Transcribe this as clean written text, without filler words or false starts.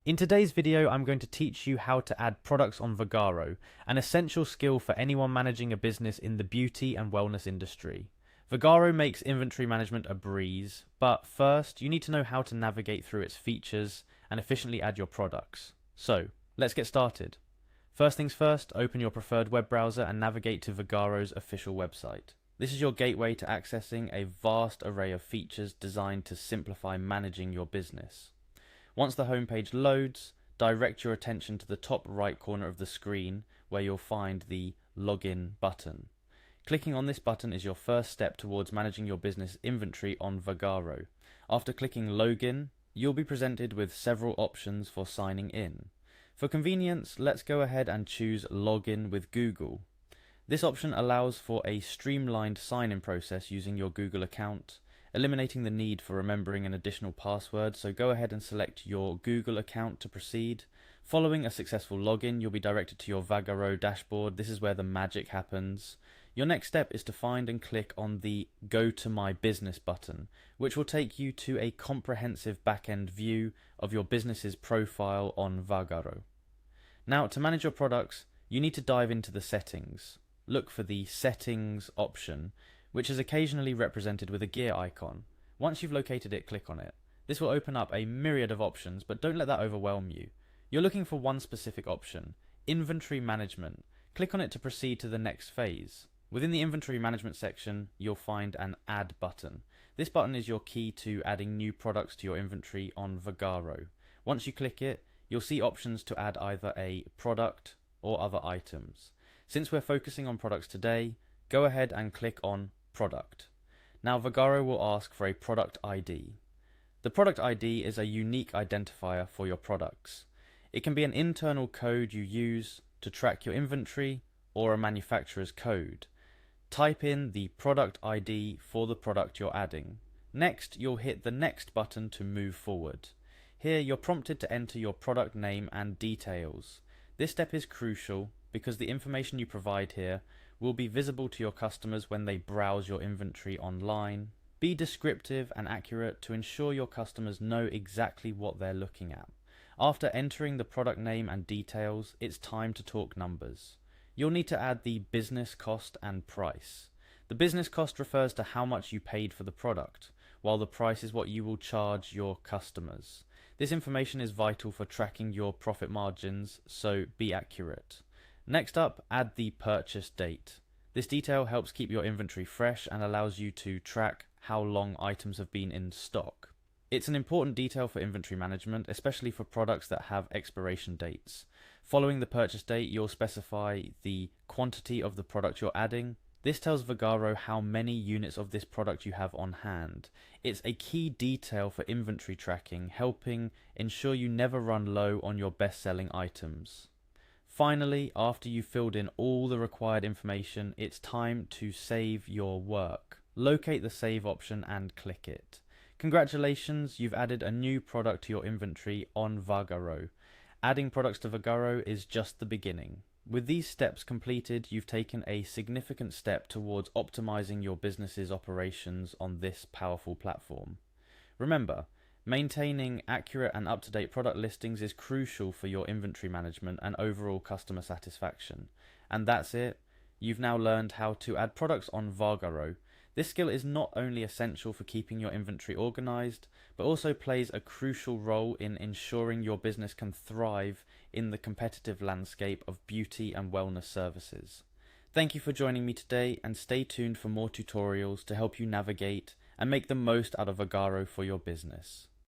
In today's video, I'm going to teach you how to add products on Vagaro, an essential skill for anyone managing a business in the beauty and wellness industry. Vagaro makes inventory management a breeze, but first, you need to know how to navigate through its features and efficiently add your products. So, let's get started. First things first, open your preferred web browser and navigate to Vagaro's official website. This is your gateway to accessing a vast array of features designed to simplify managing your business. Once the homepage loads, direct your attention to the top right corner of the screen where you'll find the Login button. Clicking on this button is your first step towards managing your business inventory on Vagaro. After clicking Login, you'll be presented with several options for signing in. For convenience, let's go ahead and choose Login with Google. This option allows for a streamlined sign-in process using your Google account, eliminating the need for remembering an additional password, so go ahead and select your Google account to proceed. Following a successful login, you'll be directed to your Vagaro dashboard. This is where the magic happens. Your next step is to find and click on the Go to My Business button, which will take you to a comprehensive back-end view of your business's profile on Vagaro. Now, to manage your products, you need to dive into the settings. Look for the Settings option, which is occasionally represented with a gear icon. Once you've located it, click on it. This will open up a myriad of options, but don't let that overwhelm you. You're looking for one specific option, Inventory Management. Click on it to proceed to the next phase. Within the Inventory Management section, you'll find an Add button. This button is your key to adding new products to your inventory on Vagaro. Once you click it, you'll see options to add either a product or other items. Since we're focusing on products today, go ahead and click on Product. Now Vagaro will ask for a product ID. The product ID is a unique identifier for your products. It can be an internal code you use to track your inventory or a manufacturer's code. Type in the product ID for the product you're adding. Next, you'll hit the Next button to move forward. Here you're prompted to enter your product name and details. This step is crucial because the information you provide here will be visible to your customers when they browse your inventory online. Be descriptive and accurate to ensure your customers know exactly what they're looking at. After entering the product name and details, it's time to talk numbers. You'll need to add the business cost and price. The business cost refers to how much you paid for the product, while the price is what you will charge your customers. This information is vital for tracking your profit margins, so be accurate. Next up, add the purchase date. This detail helps keep your inventory fresh and allows you to track how long items have been in stock. It's an important detail for inventory management, especially for products that have expiration dates. Following the purchase date, you'll specify the quantity of the product you're adding. This tells Vagaro how many units of this product you have on hand. It's a key detail for inventory tracking, helping ensure you never run low on your best-selling items. Finally, after you've filled in all the required information, it's time to save your work. Locate the Save option and click it. Congratulations, you've added a new product to your inventory on Vagaro. Adding products to Vagaro is just the beginning. With these steps completed, you've taken a significant step towards optimizing your business's operations on this powerful platform. Remember, maintaining accurate and up-to-date product listings is crucial for your inventory management and overall customer satisfaction. And that's it. You've now learned how to add products on Vagaro. This skill is not only essential for keeping your inventory organized, but also plays a crucial role in ensuring your business can thrive in the competitive landscape of beauty and wellness services. Thank you for joining me today, and stay tuned for more tutorials to help you navigate and make the most out of Vagaro for your business.